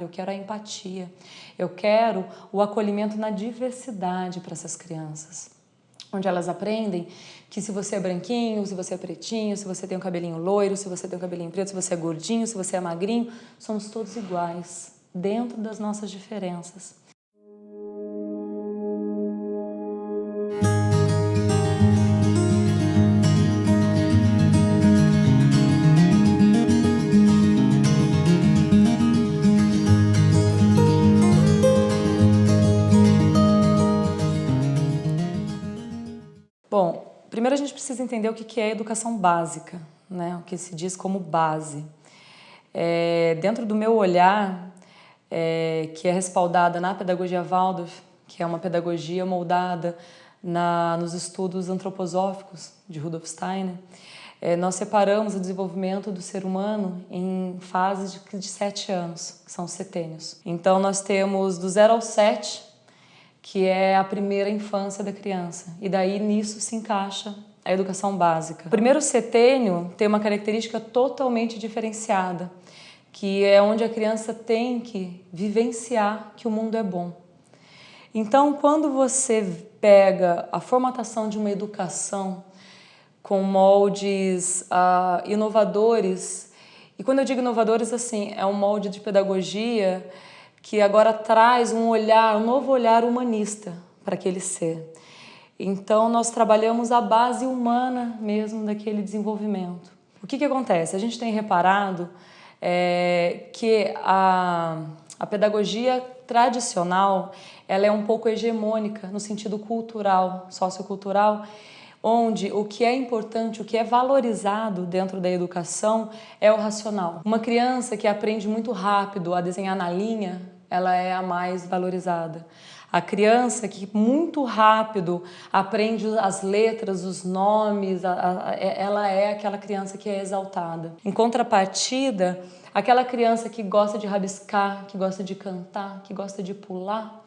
Eu quero a empatia, eu quero o acolhimento na diversidade para essas crianças. Onde elas aprendem que se você é branquinho, se você é pretinho, se você tem um cabelinho loiro, se você tem um cabelinho preto, se você é gordinho, se você é magrinho, somos todos iguais, dentro das nossas diferenças. Bom, primeiro a gente precisa entender o que é educação básica, né? O que se diz como base. Dentro do meu olhar, que é respaldada na pedagogia Waldorf, que é uma pedagogia moldada nos estudos antroposóficos de Rudolf Steiner, nós separamos o desenvolvimento do ser humano em fases de 7 anos, que são os setênios. Então nós temos do 0 ao 7, que é a primeira infância da criança, e daí nisso se encaixa a educação básica. O primeiro setênio tem uma característica totalmente diferenciada, que é onde a criança tem que vivenciar que o mundo é bom. Então, quando você pega a formatação de uma educação com moldes inovadores, e quando eu digo inovadores, assim, é um molde de pedagogia que agora traz um novo olhar humanista para aquele ser. Então, nós trabalhamos a base humana mesmo daquele desenvolvimento. O que acontece? A gente tem reparado que a pedagogia tradicional ela é um pouco hegemônica no sentido cultural, sociocultural, onde o que é importante, o que é valorizado dentro da educação é o racional. Uma criança que aprende muito rápido a desenhar na linha, ela é a mais valorizada. A criança que muito rápido aprende as letras, os nomes, ela é aquela criança que é exaltada. Em contrapartida, aquela criança que gosta de rabiscar, que gosta de cantar, que gosta de pular,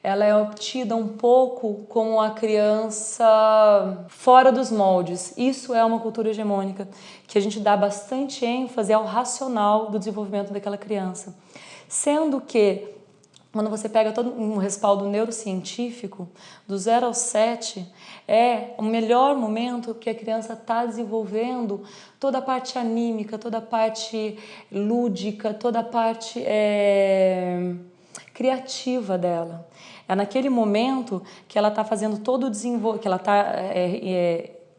ela é obtida um pouco como a criança fora dos moldes. Isso é uma cultura hegemônica, que a gente dá bastante ênfase ao racional do desenvolvimento daquela criança. Sendo que, quando você pega todo um respaldo neurocientífico, do 0 ao 7, é o melhor momento que a criança está desenvolvendo toda a parte anímica, toda a parte lúdica, toda a parte criativa dela. É naquele momento que ela está fazendo todo o desenvolvimento, que ela está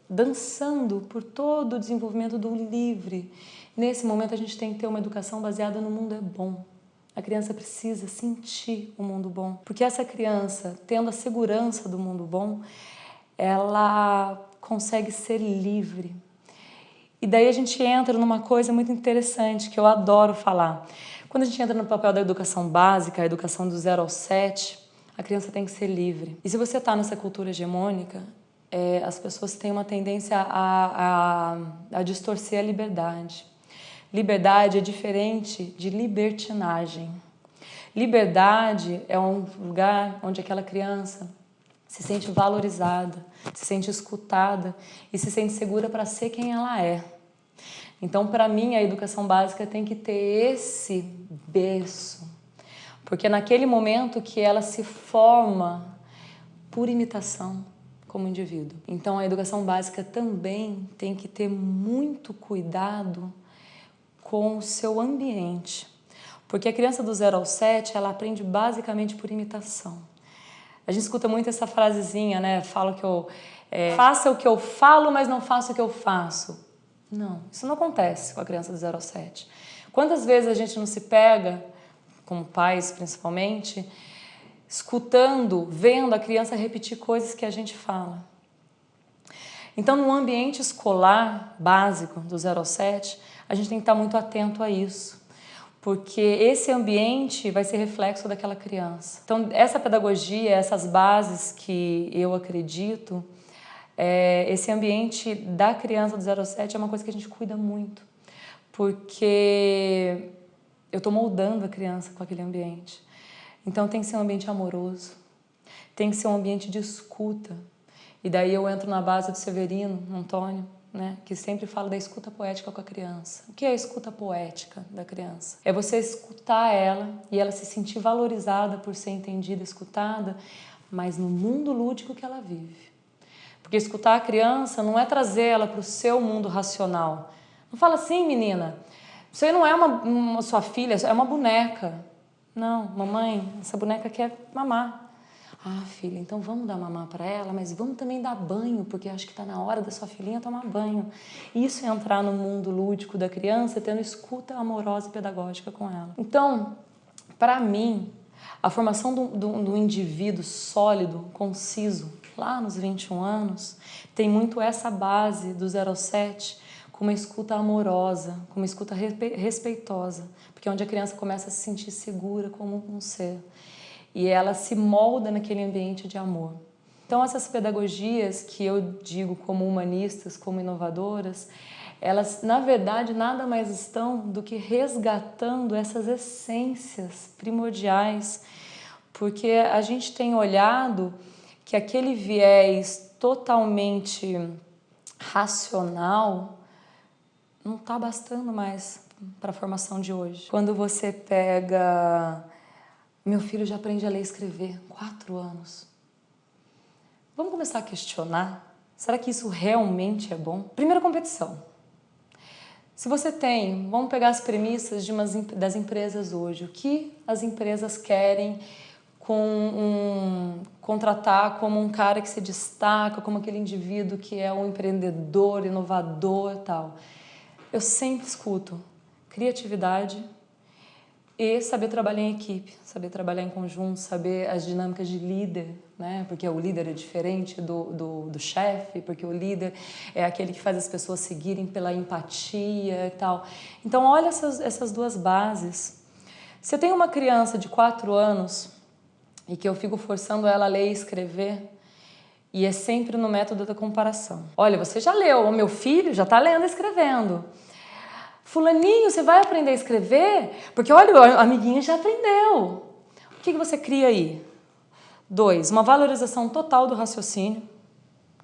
dançando por todo o desenvolvimento do livre. Nesse momento a gente tem que ter uma educação baseada no mundo é bom. A criança precisa sentir o mundo bom, porque essa criança, tendo a segurança do mundo bom, ela consegue ser livre. E daí a gente entra numa coisa muito interessante que eu adoro falar. Quando a gente entra no papel da educação básica, a educação do 0 ao 7, a criança tem que ser livre. E se você está nessa cultura hegemônica, as pessoas têm uma tendência a distorcer a liberdade. Liberdade é diferente de libertinagem. Liberdade é um lugar onde aquela criança se sente valorizada, se sente escutada e se sente segura para ser quem ela é. Então, para mim, a educação básica tem que ter esse berço, porque é naquele momento que ela se forma por imitação como indivíduo. Então, a educação básica também tem que ter muito cuidado com o seu ambiente, porque a criança do 0 ao 7, ela aprende basicamente por imitação. A gente escuta muito essa frasezinha, né? Falo que eu faça o que eu falo, mas não faço o que eu faço. Não, isso não acontece com a criança do 0 ao 7. Quantas vezes a gente não se pega, como pais principalmente, escutando, vendo a criança repetir coisas que a gente fala. Então, no ambiente escolar básico do 0 ao 7, a gente tem que estar muito atento a isso, porque esse ambiente vai ser reflexo daquela criança. Então, essa pedagogia, essas bases que eu acredito, esse ambiente da criança do 0 ao 7 é uma coisa que a gente cuida muito, porque eu estou moldando a criança com aquele ambiente. Então, tem que ser um ambiente amoroso, tem que ser um ambiente de escuta. E daí eu entro na base do Severino, Antônio, né, que sempre fala da escuta poética com a criança. O que é a escuta poética da criança? É você escutar ela e ela se sentir valorizada por ser entendida, escutada, mas no mundo lúdico que ela vive. Porque escutar a criança não é trazer ela para o seu mundo racional. Não fala assim, menina, você não é uma sua filha, é uma boneca. Não, mamãe, essa boneca quer mamar. Ah, filha, então vamos dar mamar para ela, mas vamos também dar banho, porque acho que está na hora da sua filhinha tomar banho. Isso é entrar no mundo lúdico da criança, tendo escuta amorosa e pedagógica com ela. Então, para mim, a formação do indivíduo sólido, conciso, lá nos 21 anos, tem muito essa base do 0 ao 7, com uma escuta amorosa, com uma escuta respeitosa, porque é onde a criança começa a se sentir segura como um ser. E ela se molda naquele ambiente de amor. Então, essas pedagogias que eu digo como humanistas, como inovadoras, elas, na verdade, nada mais estão do que resgatando essas essências primordiais, porque a gente tem olhado que aquele viés totalmente racional não está bastando mais para a formação de hoje. Quando você pega... Meu filho já aprende a ler e escrever, 4 anos. Vamos começar a questionar, será que isso realmente é bom? Primeira competição. Se você tem, vamos pegar as premissas das empresas hoje, o que as empresas querem contratar como um cara que se destaca, como aquele indivíduo que é um empreendedor, inovador e tal. Eu sempre escuto criatividade e saber trabalhar em equipe, saber trabalhar em conjunto, saber as dinâmicas de líder, né? Porque o líder é diferente do chefe, porque o líder é aquele que faz as pessoas seguirem pela empatia e tal. Então, olha essas duas bases. Se eu tenho uma criança de 4 anos e que eu fico forçando ela a ler e escrever, e é sempre no método da comparação. Olha, você já leu, o meu filho já está lendo e escrevendo. Fulaninho, você vai aprender a escrever? Porque, olha, o amiguinho já aprendeu. O que você cria aí? 2, uma valorização total do raciocínio,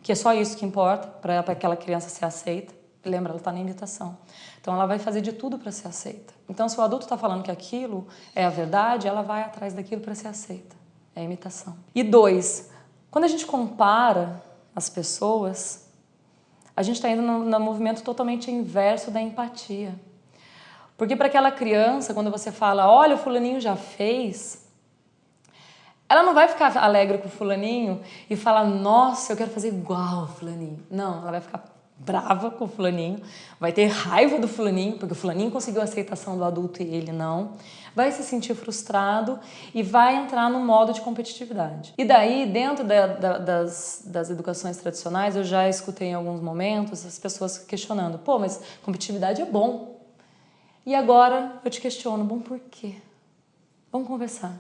que é só isso que importa para aquela criança ser aceita. Lembra, ela está na imitação. Então, ela vai fazer de tudo para ser aceita. Então, se o adulto está falando que aquilo é a verdade, ela vai atrás daquilo para ser aceita. É a imitação. E 2, quando a gente compara as pessoas... A gente está indo no movimento totalmente inverso da empatia. Porque para aquela criança, quando você fala, olha, o fulaninho já fez, ela não vai ficar alegre com o fulaninho e falar, nossa, eu quero fazer igual ao fulaninho. Não, ela vai ficar brava com o fulaninho, vai ter raiva do fulaninho, porque o fulaninho conseguiu a aceitação do adulto e ele não, vai se sentir frustrado e vai entrar no modo de competitividade. E daí, dentro das educações tradicionais, eu já escutei em alguns momentos as pessoas questionando, pô, mas competitividade é bom. E agora eu te questiono, bom, por quê? Vamos conversar.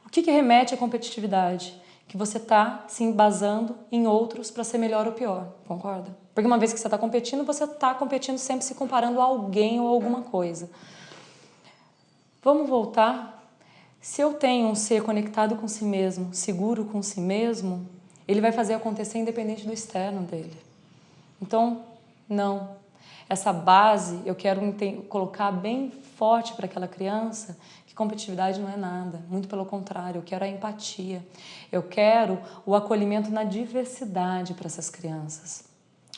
O que remete à competitividade? Que você está se embasando em outros para ser melhor ou pior, concorda? Porque uma vez que você está competindo sempre se comparando a alguém ou alguma coisa. Vamos voltar? Se eu tenho um ser conectado com si mesmo, seguro com si mesmo, ele vai fazer acontecer independente do externo dele. Então, não. Essa base eu quero colocar bem forte para aquela criança, que competitividade não é nada, muito pelo contrário, eu quero a empatia, eu quero o acolhimento na diversidade para essas crianças,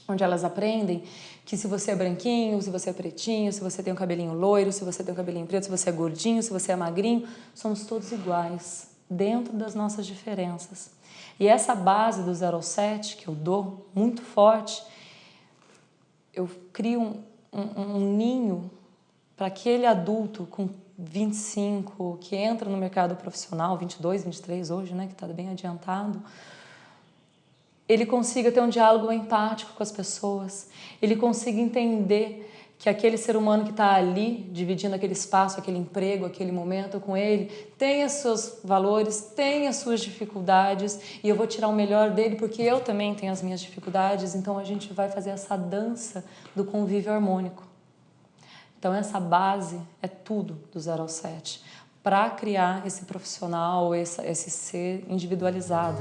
onde elas aprendem que se você é branquinho, se você é pretinho, se você tem um cabelinho loiro, se você tem um cabelinho preto, se você é gordinho, se você é magrinho, somos todos iguais, dentro das nossas diferenças. E essa base do 0 ao 7, que eu dou muito forte, eu crio um ninho para aquele adulto com 25, que entra no mercado profissional, 22, 23 hoje, né, que está bem adiantado, ele consiga ter um diálogo empático com as pessoas, ele consiga entender que aquele ser humano que está ali, dividindo aquele espaço, aquele emprego, aquele momento com ele, tem os seus valores, tem as suas dificuldades, e eu vou tirar o melhor dele porque eu também tenho as minhas dificuldades, então a gente vai fazer essa dança do convívio harmônico. Então essa base é tudo do 0 ao 7, para criar esse profissional, esse ser individualizado.